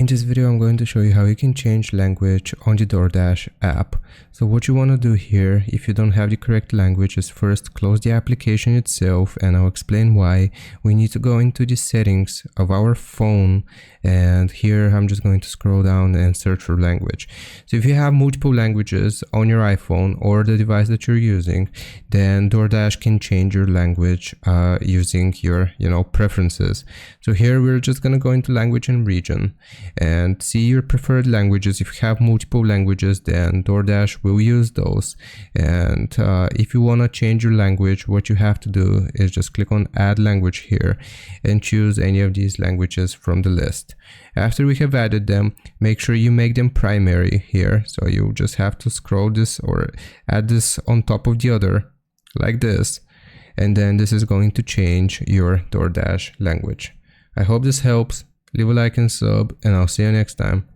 this video, I'm going to show you how you can change language on the Doordash app. So what you want to do here, if you don't have the correct language, is first close the application itself, and I'll explain why. We need to go into the settings of our phone, and here I'm just going to scroll down and search for language. So if you have multiple languages on your iPhone or the device that you're using, then Doordash can change your language using your preferences. So here we're just going to go into language and region and see your preferred languages. If you have multiple languages, then Doordash will use those. And if you want to change your language, what you have to do is just click on add language here and choose any of these languages from the list. After we have added them, make sure you make them primary here. So you just have to scroll this or add this on top of the other like this. And then this is going to change your Doordash language. I hope this helps. Leave a like and sub, and I'll see you next time.